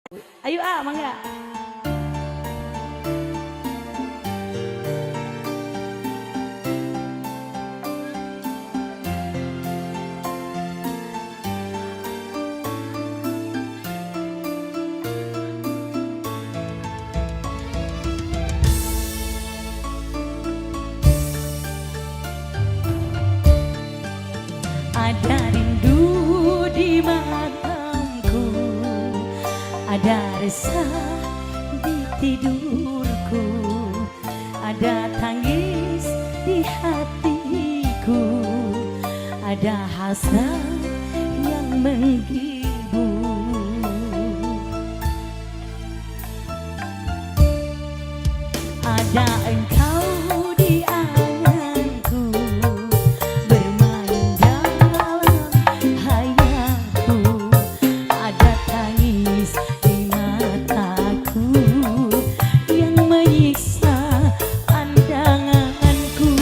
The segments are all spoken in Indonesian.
Ayo mangga. Ada rindu di mataku, ada resah di tidurku, ada tangis di hatiku, ada hasrat yang menghibu. Ada engkau di anganku, bermain dalam hayalku, ada tangis di mataku yang menyiksa pandanganku.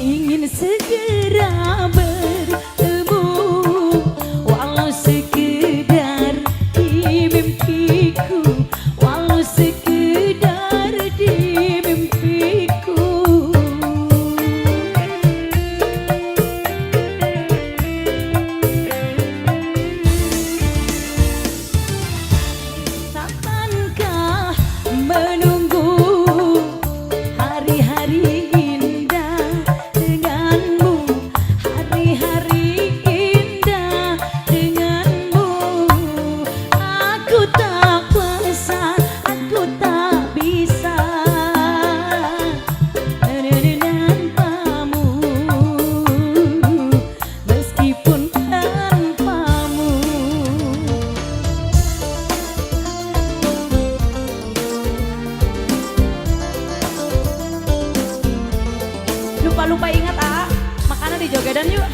Ingin segera bertemu, walau sekedar di mimpiku, walau sekedar di mimpiku. Takankah menunggu hari-hari lupa ingat makanan di Jogedan yuk.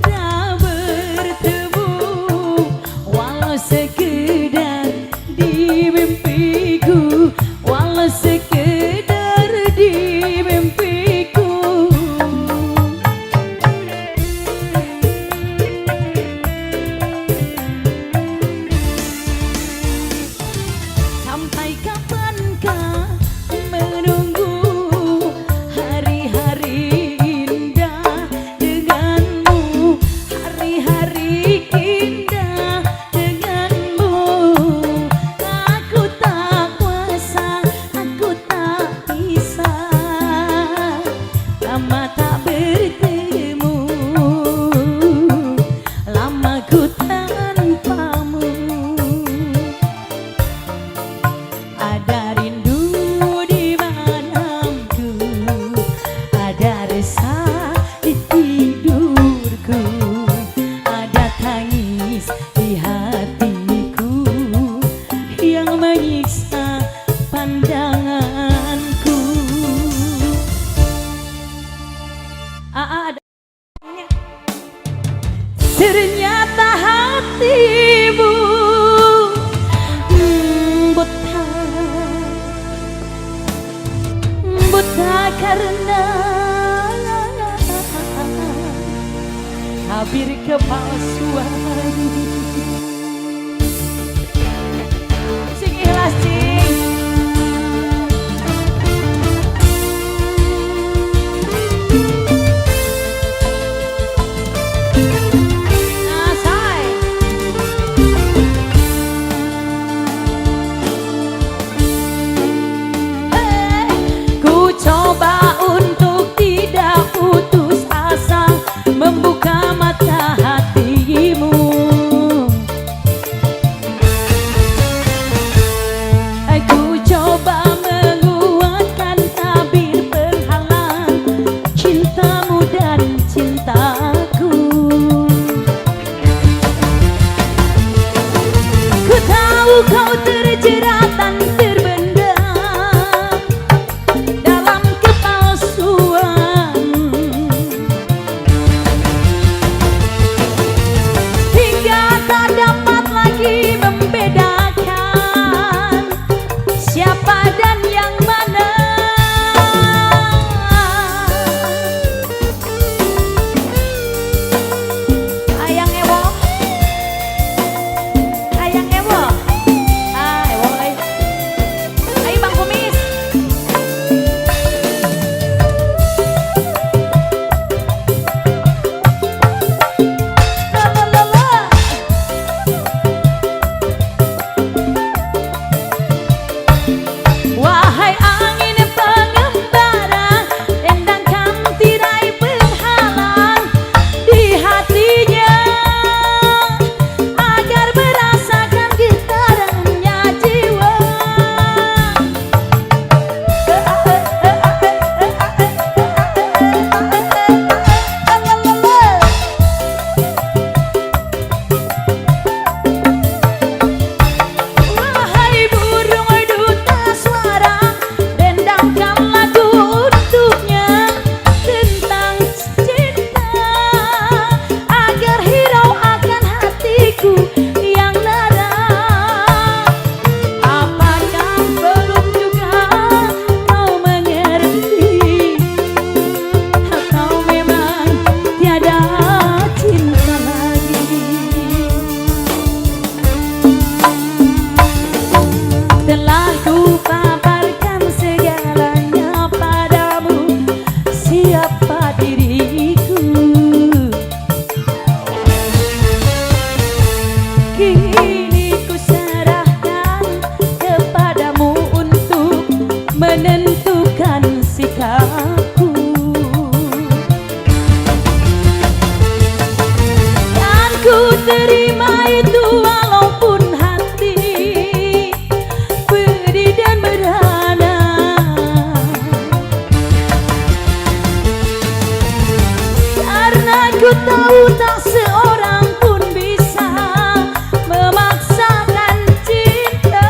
Tak bertemu walau sekedar di mimpiku, walau sekedar di mimpiku. Sampai kapankah menunggu hari-hari indah denganmu, hari-hari indah denganmu. Kini ku serahkan kepadamu untuk menentukan sikapku. Dan ku terima itu walaupun hati pedih dan merana. Karena ku tahu tak seorang pun bisa memaksakan cinta.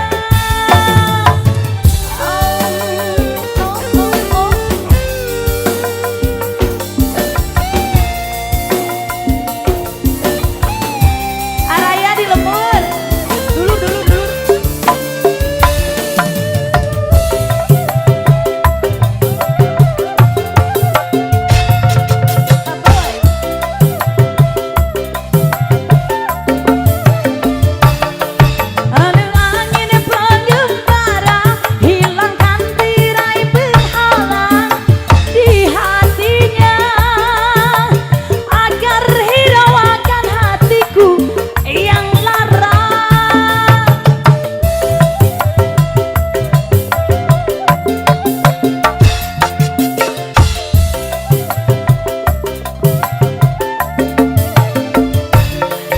Araya di lemur. Dulu. Ada angin pengembara, hilangkan tirai penghalang di hatinya, agar hiraukan hatiku yang lara.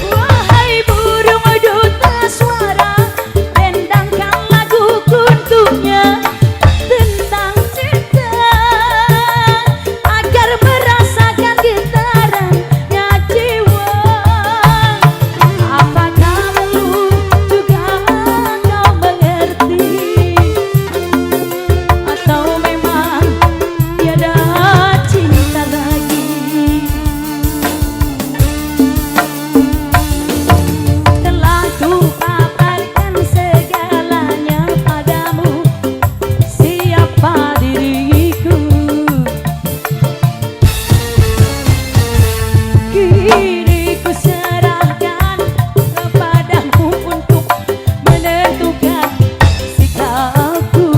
Wahai burung duta suara, dendangkan laguku untuknya tentang cinta, agar merasakan getarannya jiwa. Apakah belum juga kau mengerti, atau memang tiada cinta lagi? Telah kupaparkan segalanya padamu, siapa diriku. Kini ku serahkan kepadamu untuk menentukan sikapku.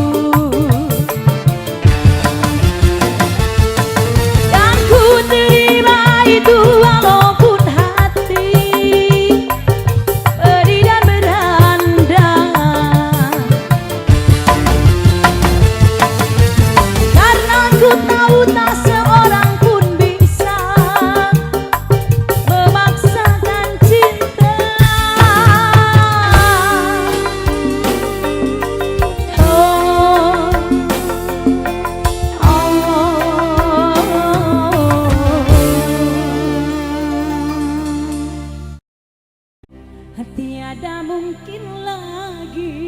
Dan ku terima itu walaupun hati pedih dan beranda. Karena ku tahu tak seorang pun bisa memaksakan cinta. Tiada mungkin lagi.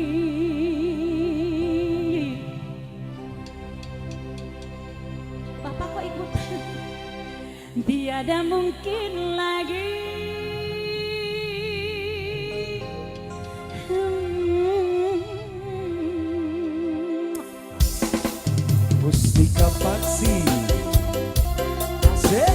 Bapak kok ikutan? Tiada mungkin lagi. Mustika Paksi. Asik.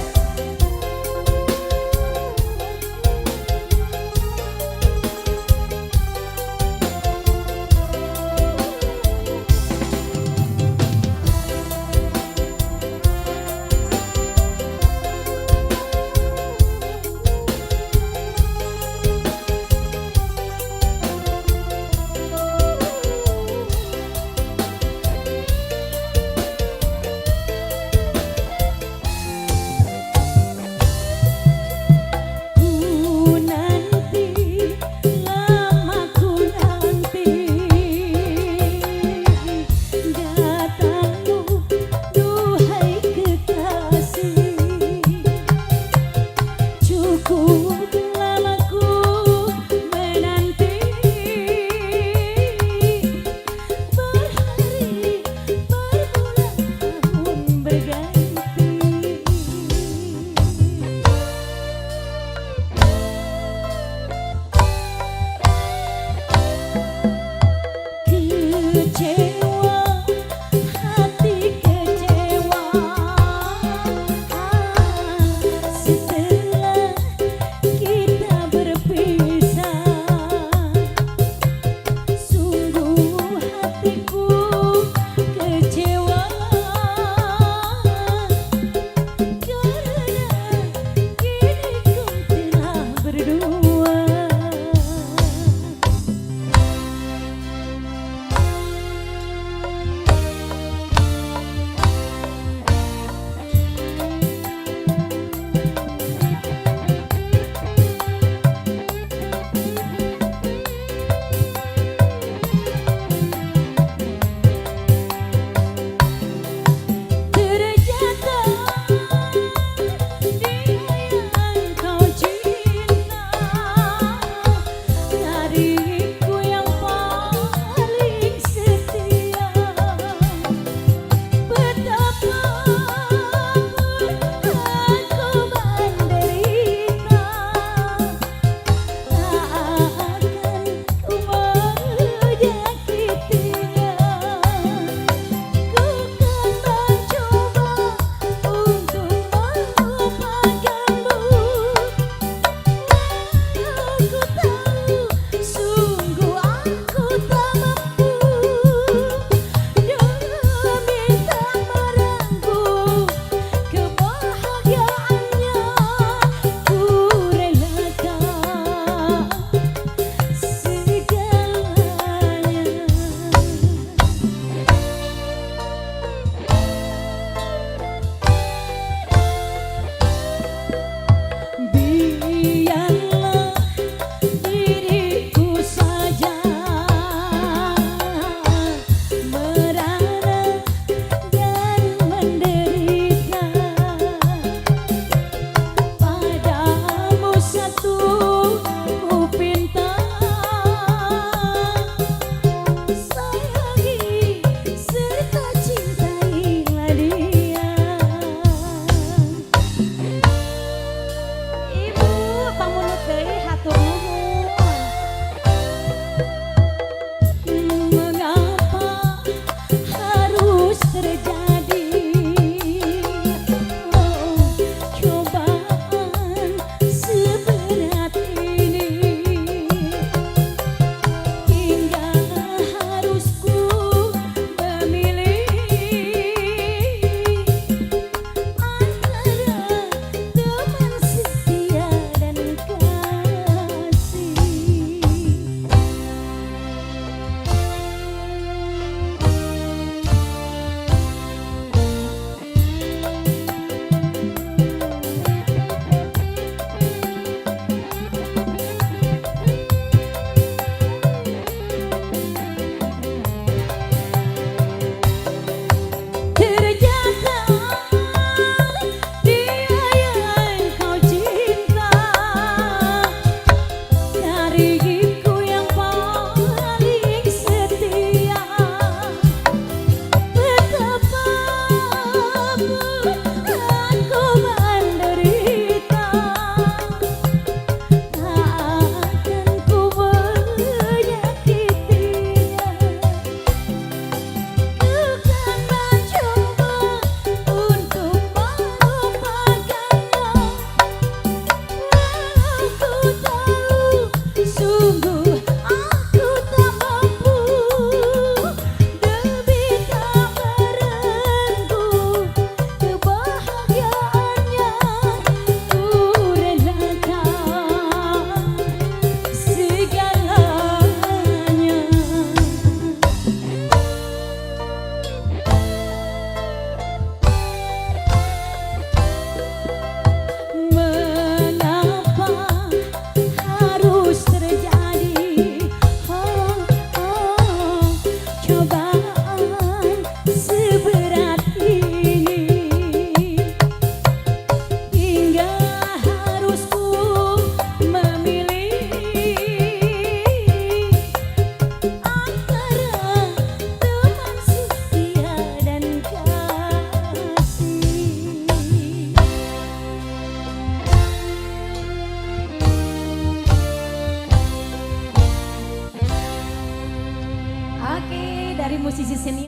dari musisi senior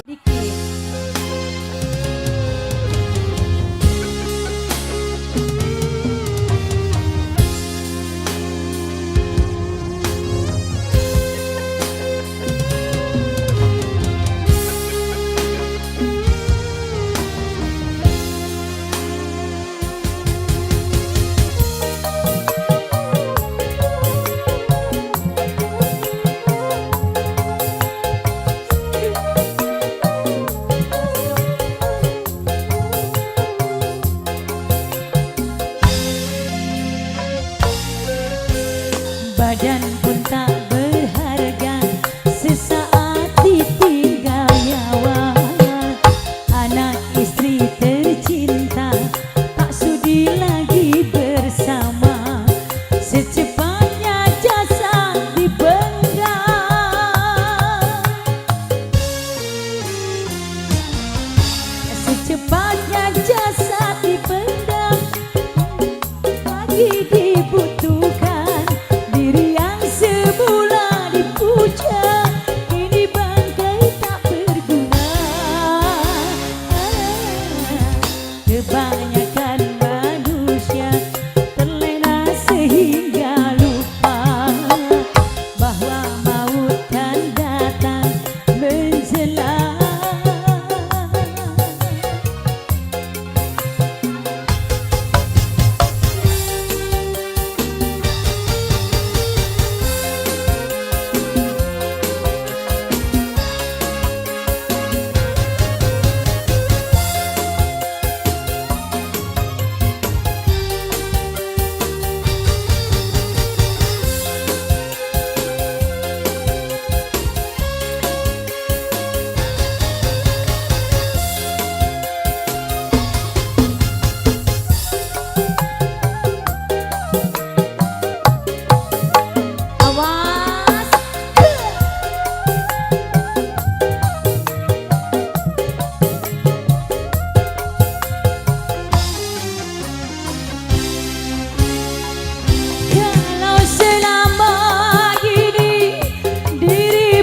Diki. Badan pun tak berharga, sesaat ditinggal nyawa. Anak istri tercinta tak sudi lagi bersama. Secepatnya jasad dipenggal, secepatnya jasad dipendam. Lagi dibutuhkan diri yang semula dipuja, kini bangkai tak berguna. Kebanyakan manusia terlena sehingga lupa bahwa maut kan datang menjelang.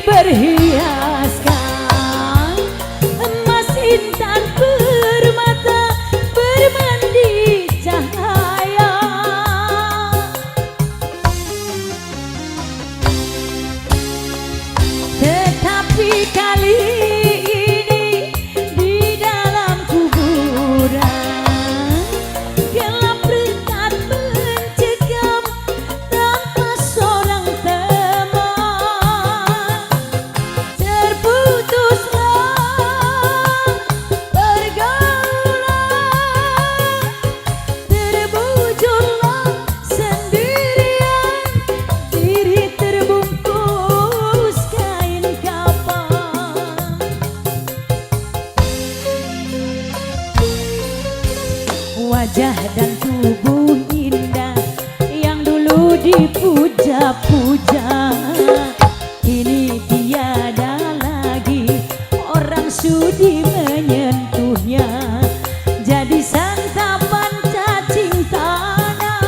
Berhiaskan emas intan permata bermandi cahaya, tetapi kali ini di dalam kuburan gelap rekat mencekam tanpa seorang teman. Wajah dan tubuh indah yang dulu dipuja-puja, kini tiada lagi orang sudi menyentuhnya. Jadi santapan cacing tanah,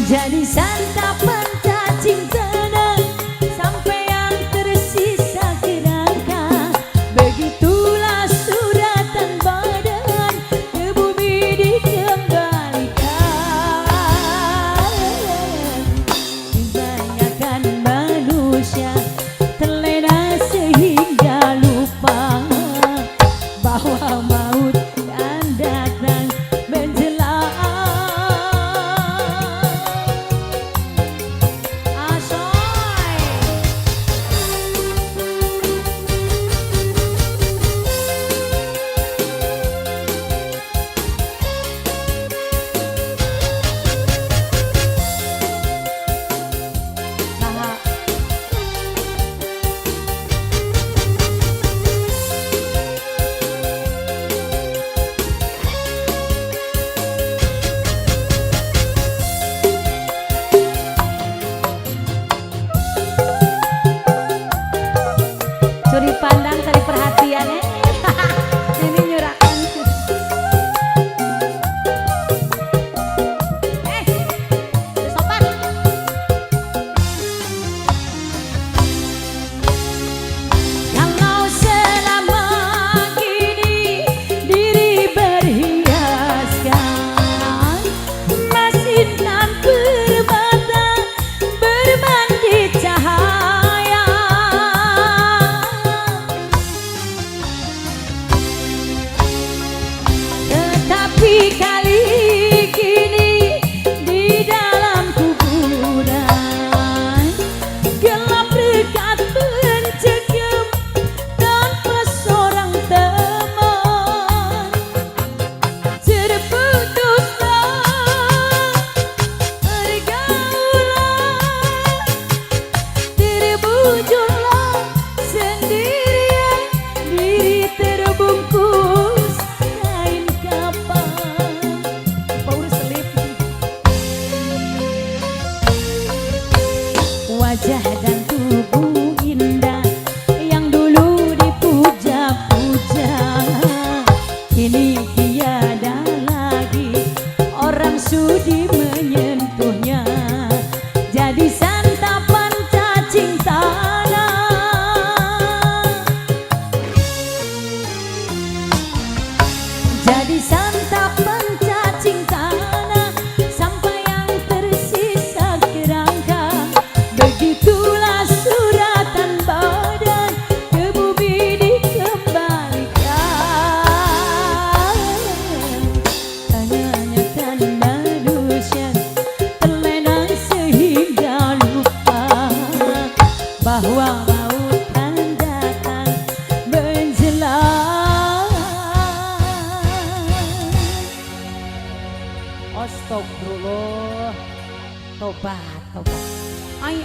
jadi santapan cacing tanah, sampai yang tersisa kerangka. Begitulah suratan badan ke bumi dikembalikan. Kebanyakan manusia terlena sehingga lupa bahwa maut kan datang menjelang. sudi menyentuhnya, jadi santapan cacing tanah, jadi santapan cacing tanah, sampai yang tersisa kerangka. Begitulah suratan badan ke bumi dikembalikan. Hanya tanda dusun terlena sehingga lupa bahwa maut akan datang menjelang. Astagfirullah, tobat, tobat. Ai.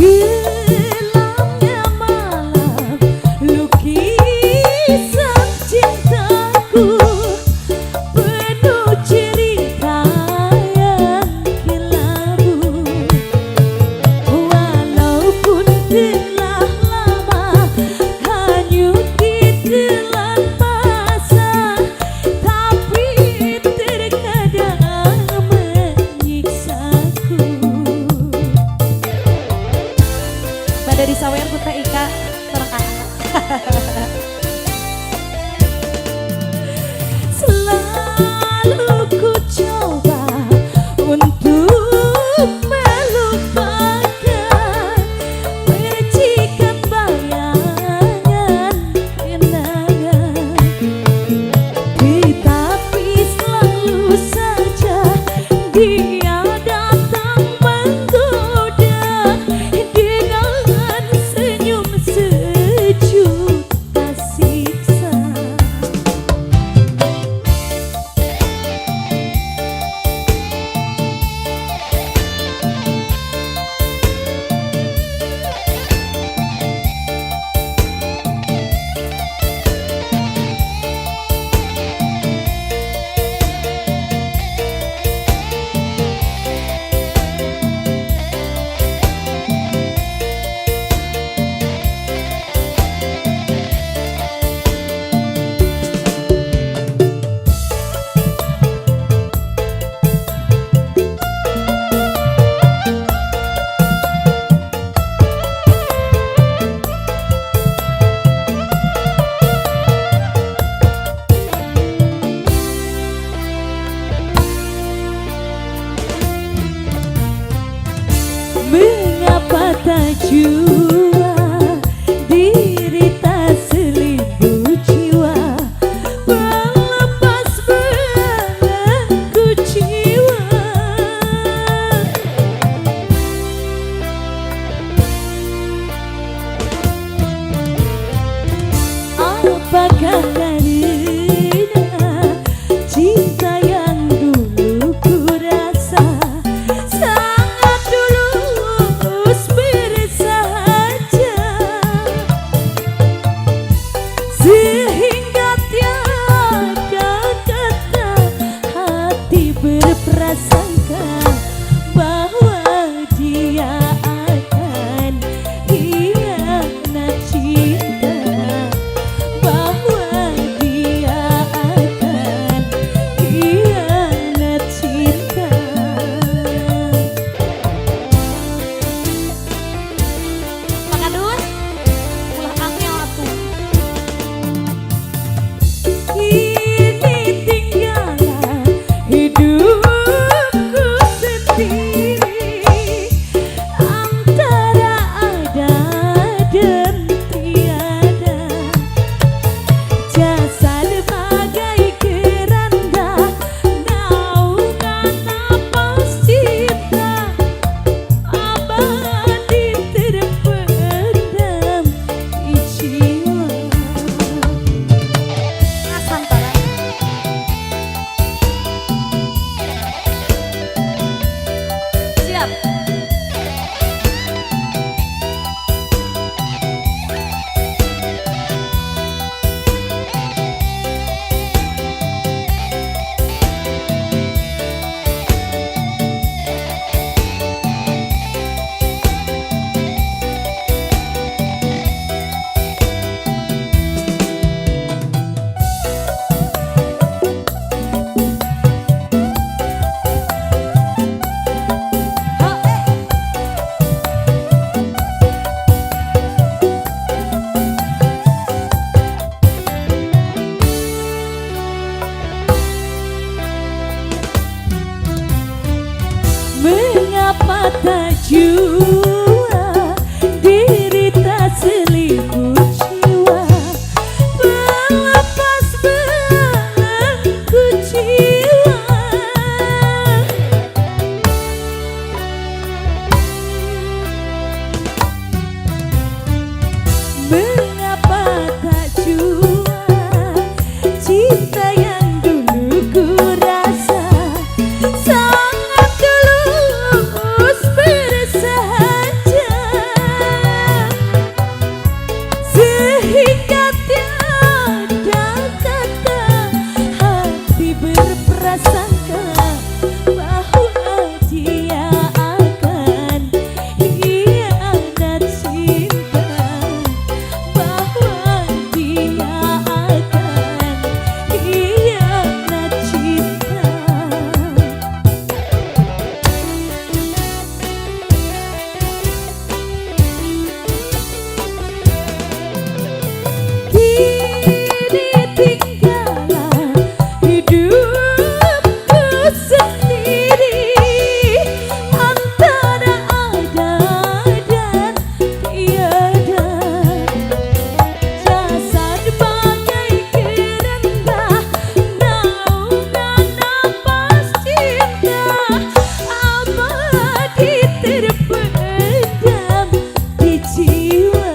Gelapnya malam, lukisan cintaku penuh cerita yang kelabu. Walaupun telah lama hanyut ditelan masa, tapi terkadang menyiksaku. Dari sawer Kuta Ika terangkan. Selalu ku coba untuk melupakan percikan bayangan kenangan, tetapi selalu saja dia datang menggoda dengan senyum sejuk tak siksa. Mengapa tak jua diri tak selimut jiwa, melepas belenggu jiwa. Apakah karena cinta yang dulu ku rasa sangat tulus bersahaja, Mengapa tak jua diri tak seliput jiwa, melepas belenggu jiwa. Mengapa tak jua cinta yang dulu ku rasa, sangat tulus bersahaja, sehingga tiada kata hati berprasangka bahwa dia akan hianat cinta, bahwa dia akan hianat cinta. Kini tinggallah hidupku sendiri antara ada dan tiada. Jasad bagai keranda, naungan napas cinta abadi terpendam di jiwa.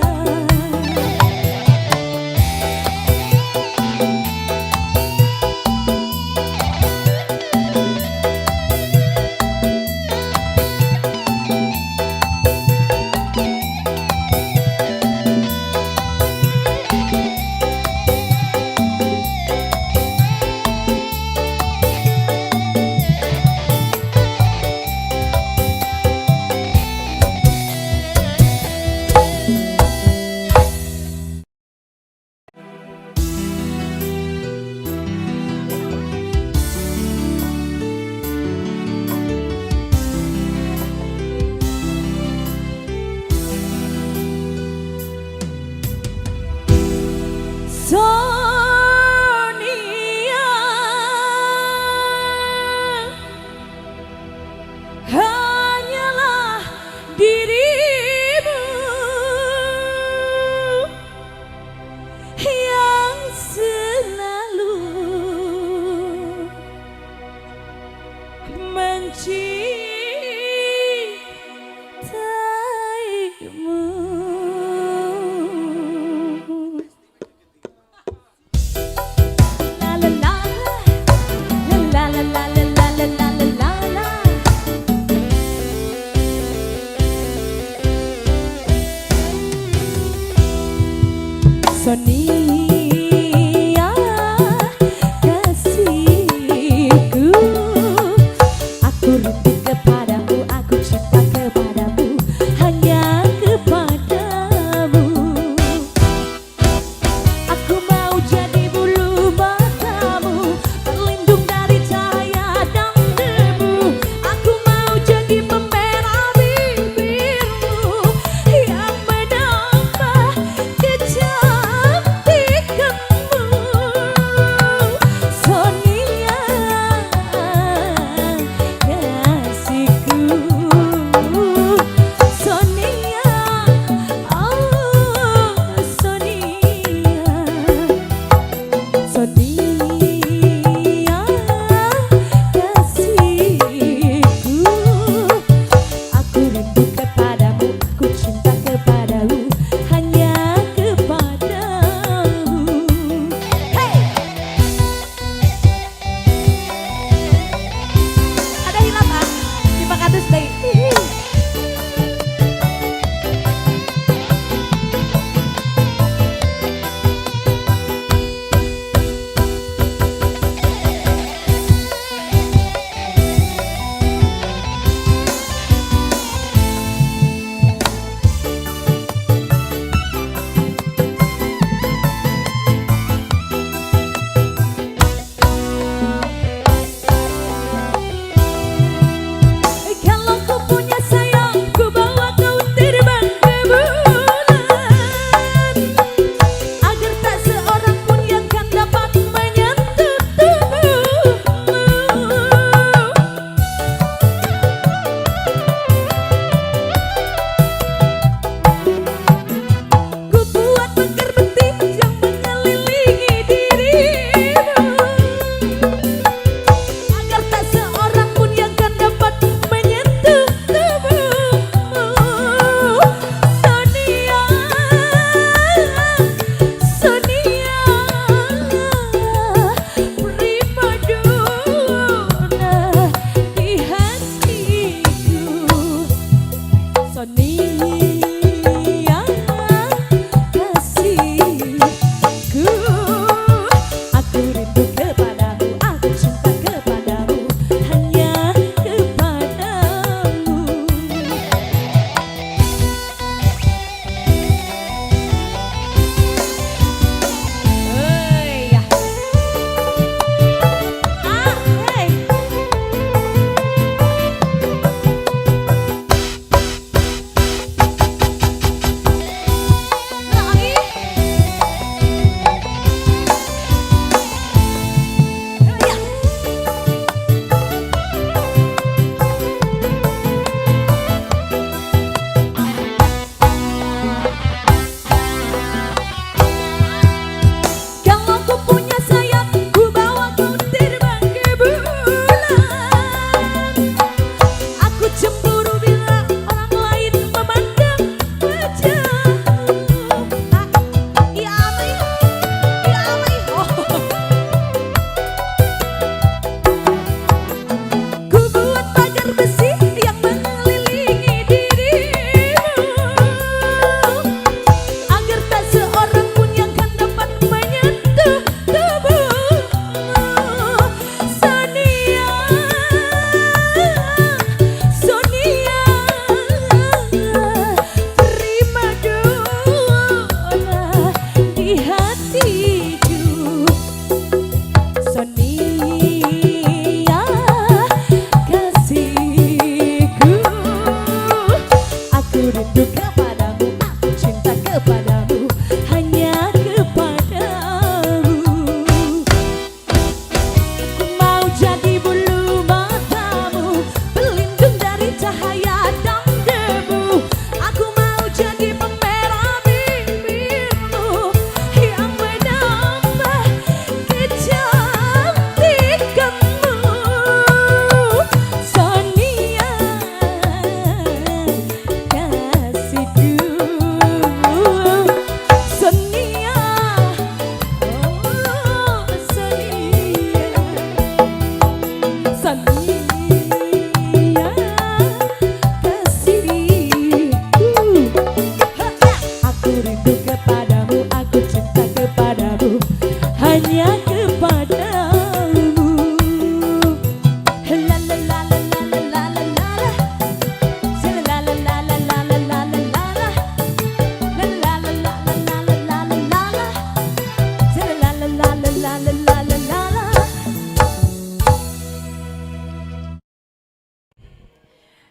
Sonia, hanyalah dirimu yang selalu mencintaimu. La la la la la la la la la la la la. Sonia, kasihku, aku rintik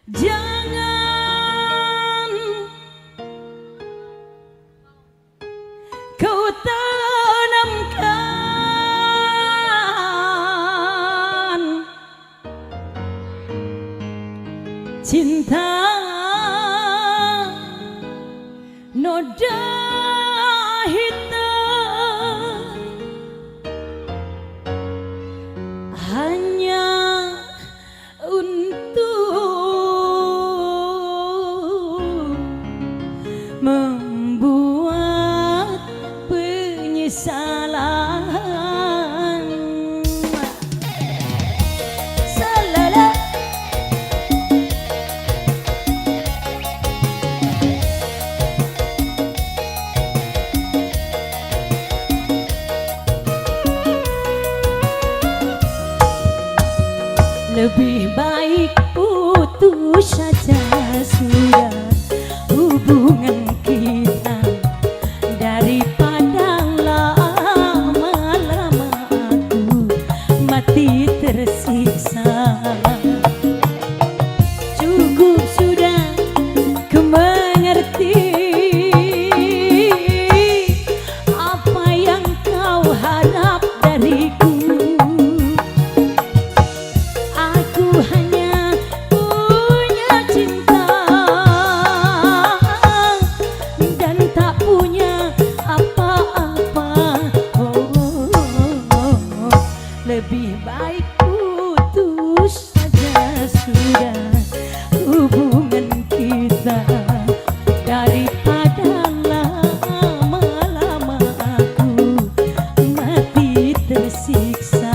Jangan kau tanamkan cinta noda hitam hanya untuk membuat penyesalan. Salala. Lebih baik putus saja sudah hubungan kita daripada lama-lama aku mati tersiksa. Cukup sudah ku mengerti apa yang kau harap dariku. Hanya punya cinta dan tak punya apa-apa. Lebih baik putus saja sudah hubungan kita daripada lama-lama aku mati tersiksa.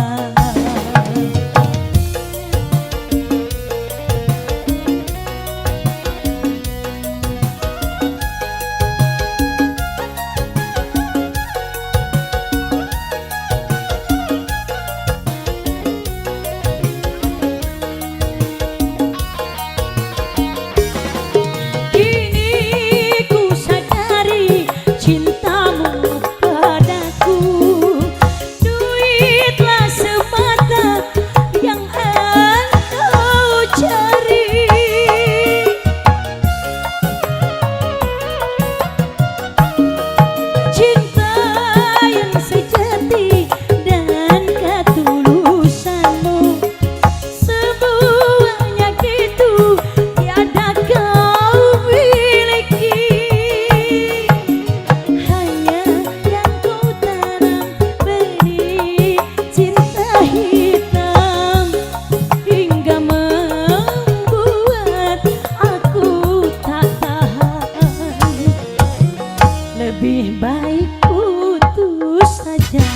Lebih baik putus saja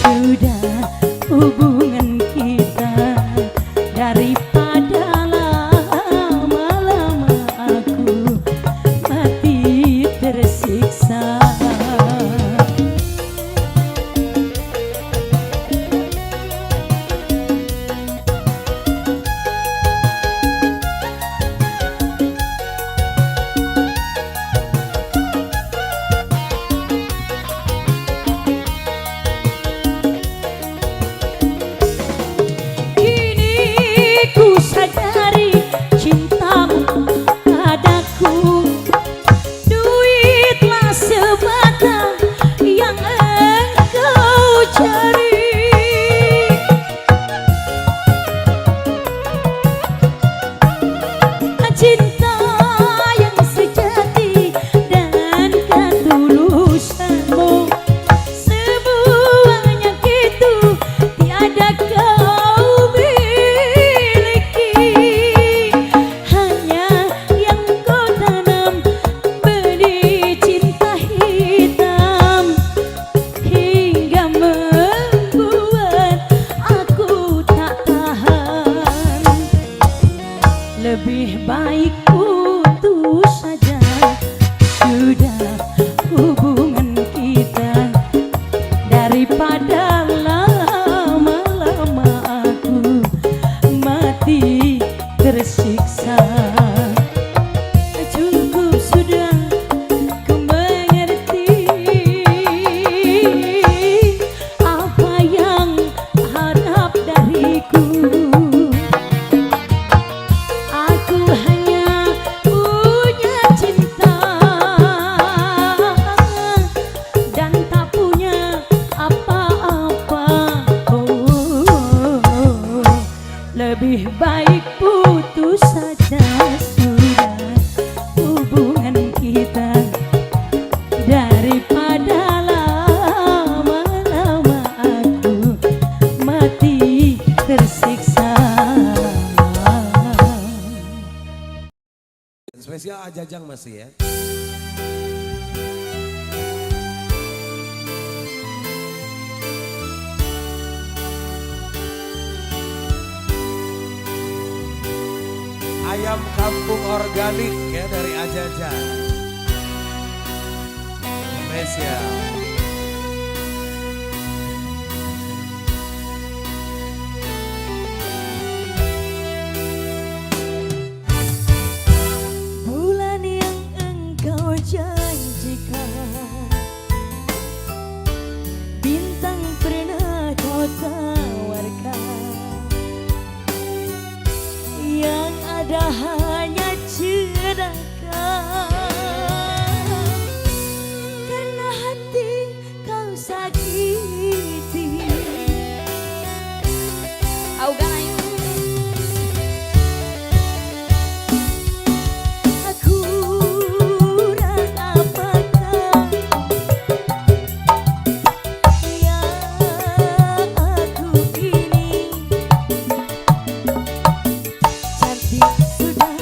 sudah hubungan kita daripada lama-lama aku mati tersiksa. Lebih baik putus saja sudah hubungan kita daripada lama-lama aku mati tersiksa. Cukup sudah ku mengerti apa yang harap dariku. Aku Lebih baik putus saja sudah hubungan kita daripada lama-lama aku mati tersiksa. Spesial Ajajang masih ya. Ayam kampung organik ya dari Ajajang. Spesial. Bulan yang engkau janjikan, bintang pernah kau tawarkan, yang ada hanya ceraka. Karena hati kau sakiti. Augan ayo. Aku kurang apakah yang aku ini? Cantik sudah,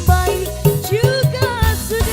baik juga sudah.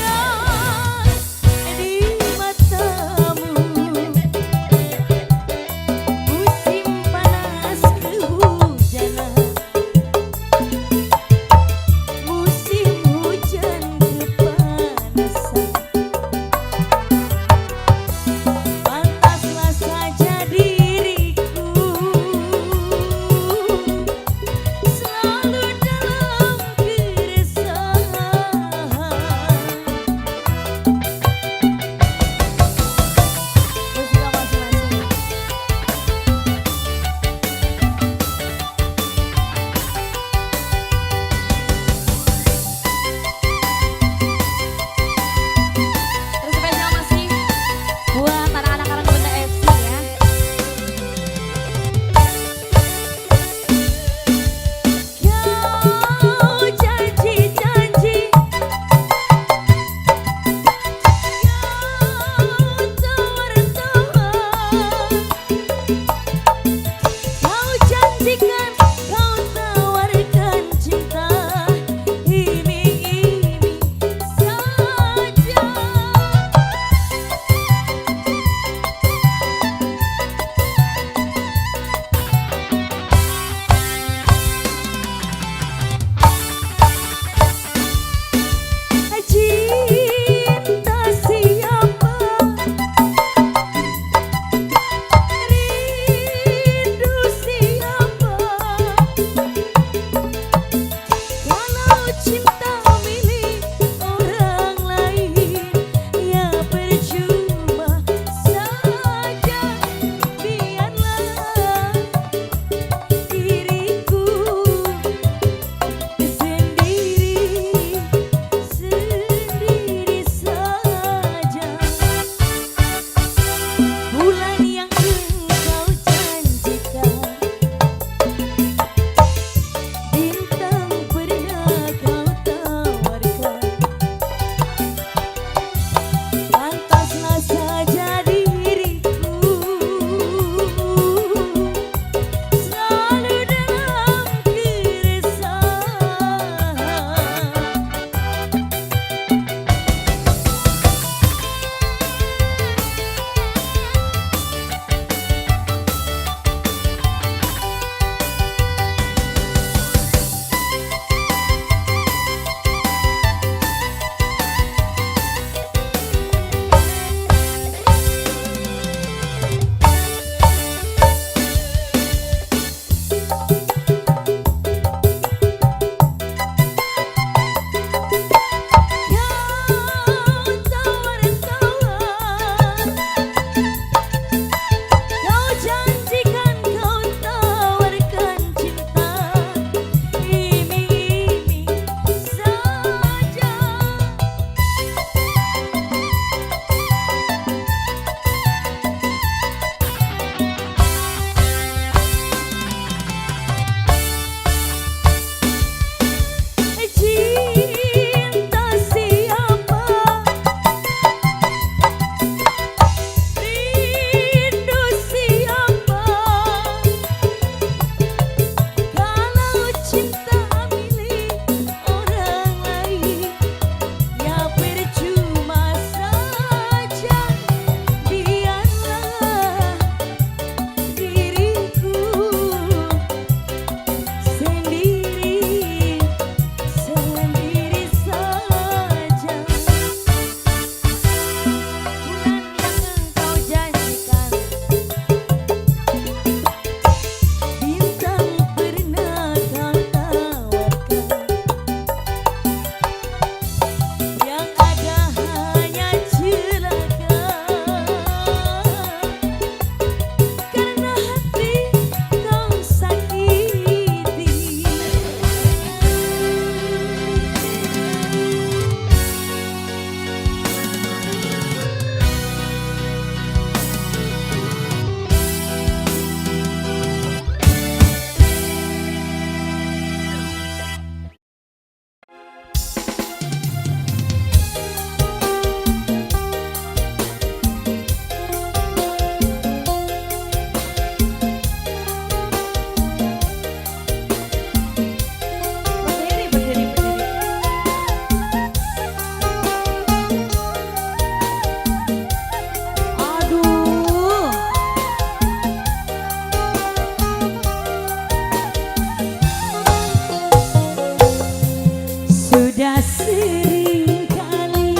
Sudah sering kali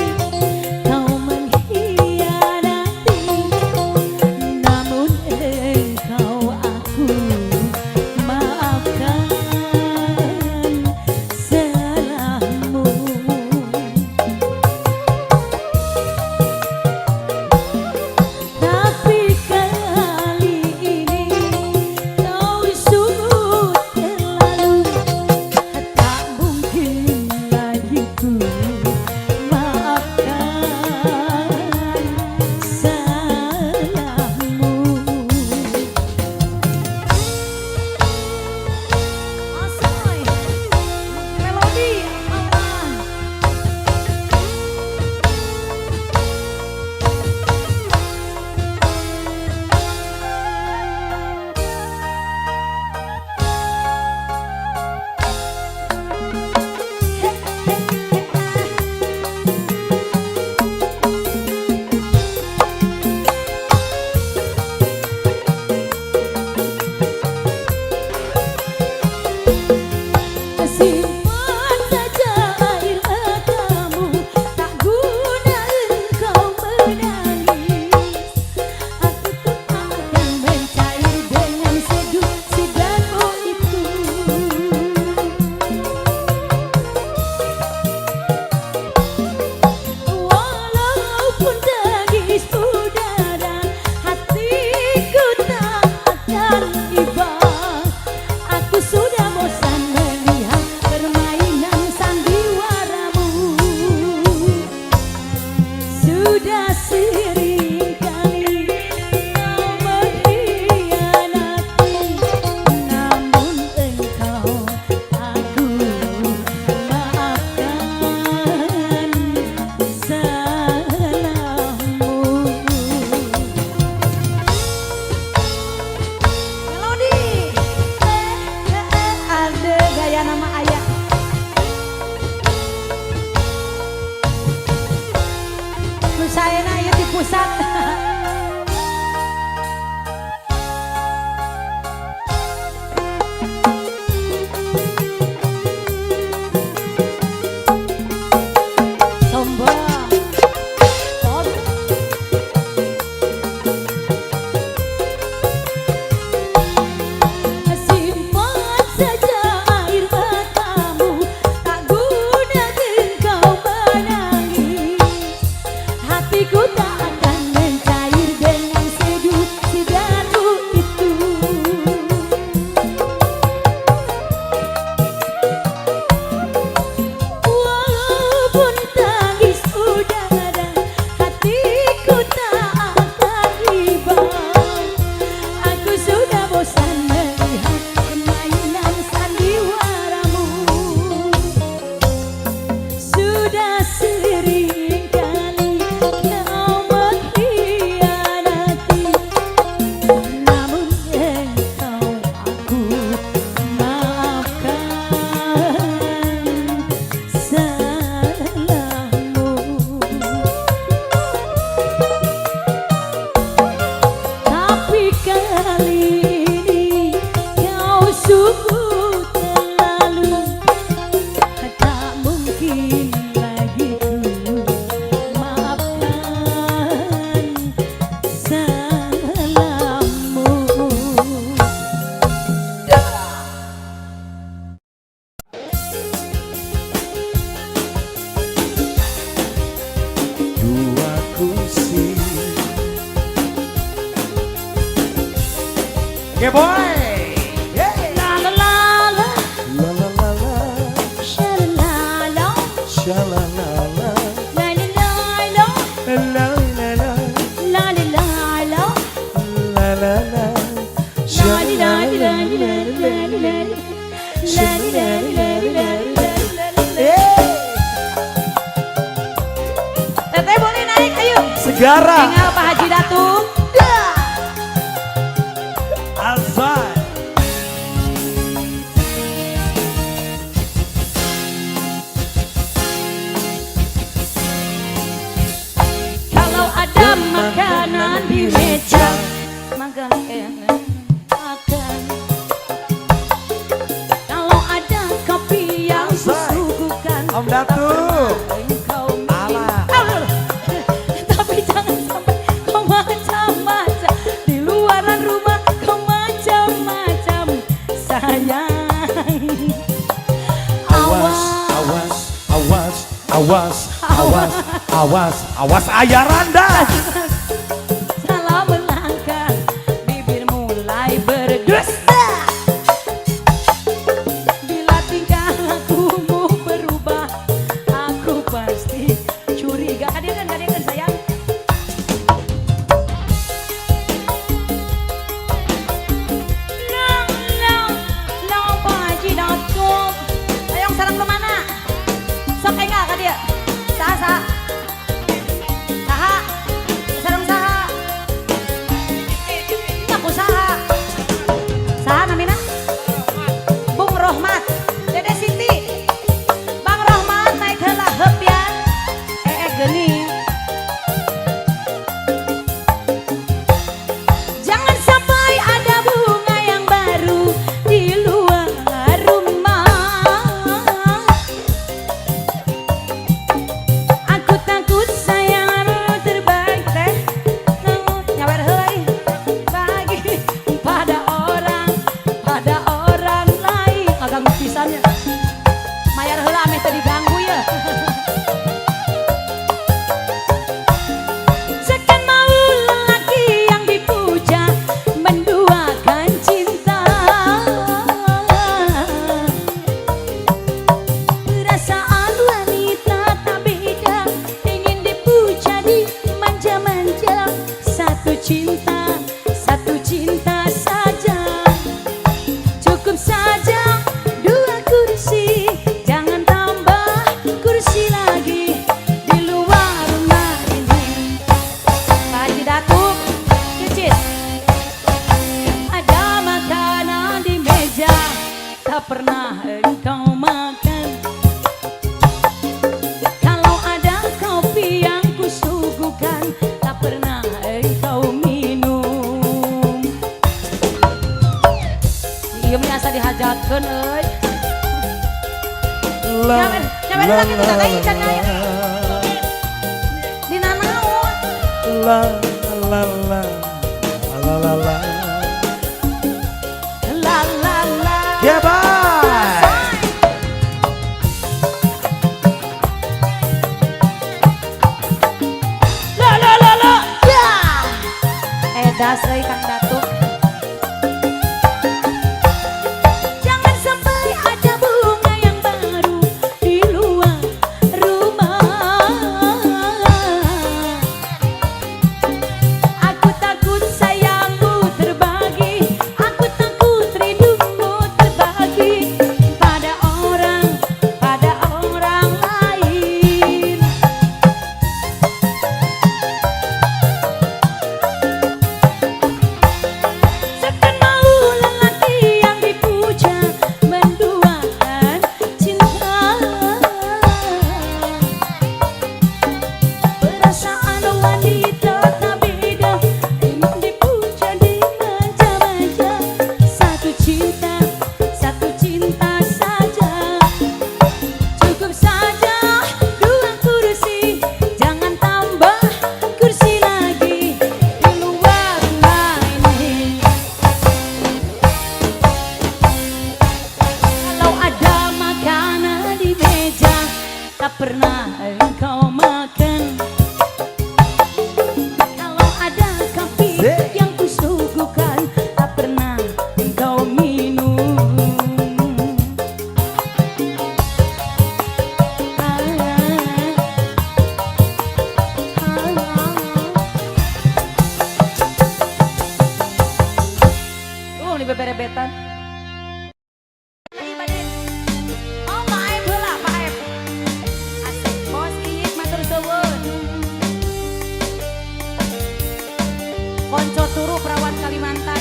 kau mengkhianati, namun engkau aku maafkan salahmu. Tapi kali ini kau sungguh terlalu, tak mungkin lagi ku maafkan salahmu. Asoy, melodi awan. Simpan saja air matamu, tak guna engkau menangis. Aku tetap akan mencair dengan seduh sidarmu itu. Walaupun tangis udara, hatiku tak akan iba. Aku sudah bosan melihat permainan sandiwaramu. Sudah sering kali kau mengkhianati, namun engkau aku maafkan salahmu. Melodi ada gaya nama ayah. Terus saya nanya di pusat. Sombong. Simpan saja air matamu, tak guna engkau menangis. Hatiku tak akan mencair dengan seduh sidarmu itu. Walaupun tangis udara, hatiku tak akan iba. Aku sudah bosan melihat permainan sandiwaramu. Sudah sering kali kau mengkhianati, namun engkau aku maafkan salahmu. Tapi kali ini kau sungguh terlalu, tak mungkin lagi ku maafkan salahmu. Dua kursi. Oke boy. La la la la, La la la la. sha la la, Sha la la la. la la la la, La la la la. la la la la, La la la. Sha la la la la la la. Teteh boleh naik, ayo. Segara. Tinggal Pak Haji Datung. Azan. Kalau ada makanan di meja, makan enak makan. Kalau ada kopi yang kusuguhkan, Om Datuk. Engkau Alah. tapi jangan sampai kau macam-macam di luaran rumah, kau macam-macam sayang. Awas, awas, awas, awas, awas, awas, awas ayah Randa. Salah melangkah, bibir mulai berdusta. Bila tingkah lakumu berubah, aku pasti curiga. Hadirkan sayang. No, Pak Haji Datuk. Ayong sarang kemana? Sok enggak ka dia? Saha? Sarang saha? Ngaku saha? Saha namina? Bung Rohmat. Dede Siti. Bang Rohmat naik heula heup ya. Geuning. Jangan sampai ada bunga yang baru di luar rumah. Aku takut sayangmu terbaik teh nyawer heula bagi pada orang lain. Agak pisannya. Mayar heula ame teu diganggu ya. Sekan mau lelaki yang dipuja menduakan cinta. Perasaan wanita tak beda, ingin dipuja, dimanja-manja. Satu cinta saja. Cukup saja dua kursi, jangan tambah kursi lagi di luar rumah ini. Pak Haji Datuk, Cicit. Ada makanan di meja, tak pernah engkau makan. Kalau ada kopi yang kusuguhkan, tak pernah engkau minum. Ieu mah asa dihajatkeun euy. Nyawer lagi tidak kayak ikan aya. Dina naon? La la la la la la. La la la. Ya bye. La. Ya. Das euy Kang Datuk. Jangan sampai ada bunga yang baru di luar rumah. Aku takut sayangmu terbagi, aku takut rindumu terbagi pada orang lain. Sekan mau lelaki yang dipuja menduakan cinta. Perasaan wanita tak beda, ingin dipuja, dimanja-manja. Satu cinta saja. Cukup saja dua kursi, jangan tambah kursi lagi di luar rumah ini. Kalau ada makanan di meja, tak pernah engkau makan. Kalau ada kopi yang kusuguhkan, tak pernah engkau minum. Di beberebetan. Oh, Pak Aep heula, Pak Aep. Asik, Bos Iik matur suwun. Konco turu perawan Kalimantan.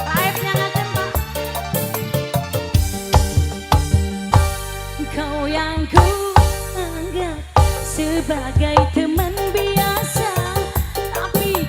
Pak Aep nyangakeun, Pak. Kau yang ku anggap sebagai teman biasa, tapi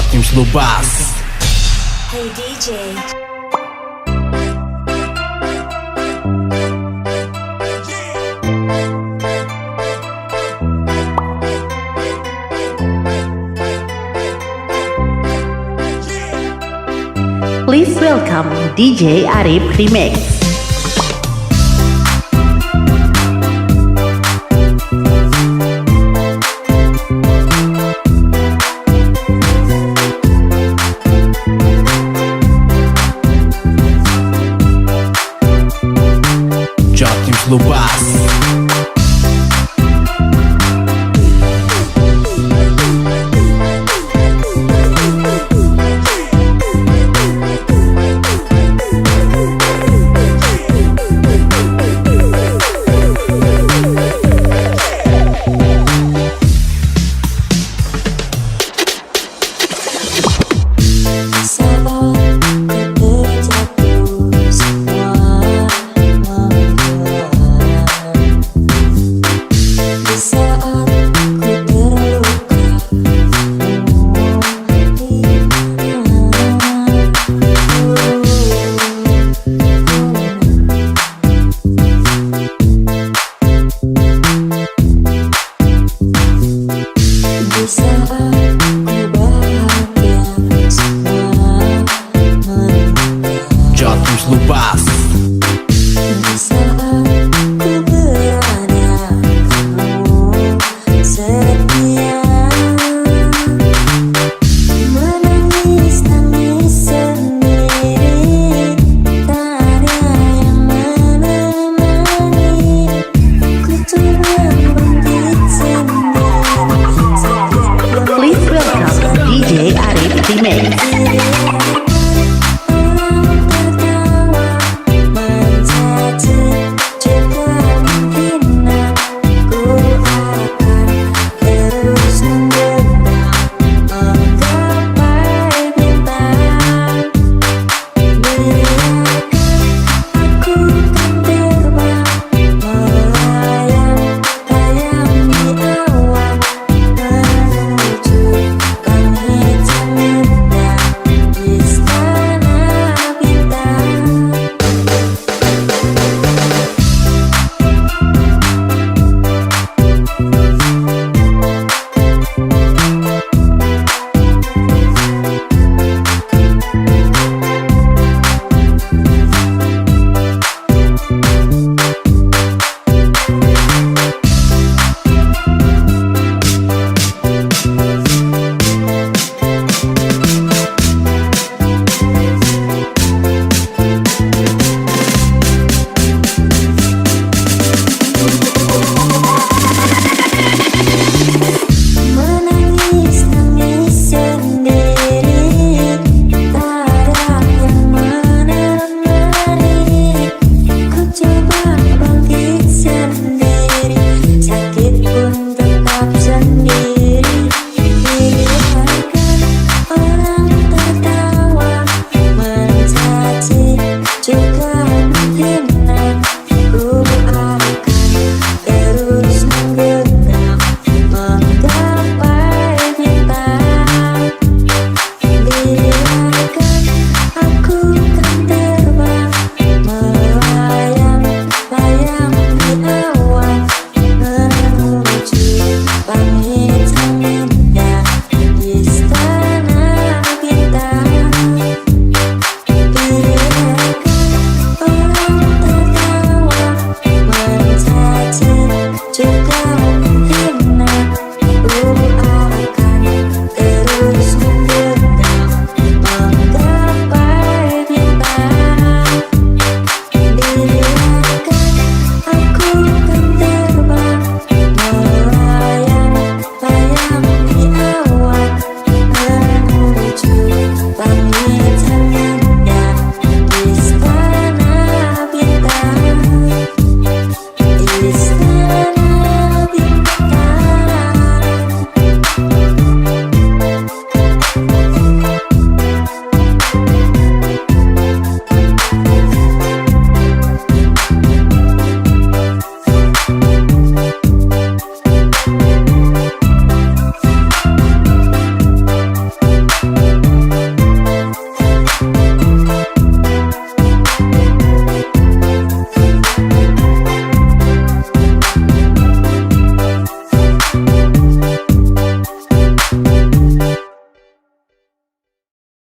Jotens Lubas. Hey DJ. Please welcome DJ Arif Remix. Jotens Lubas.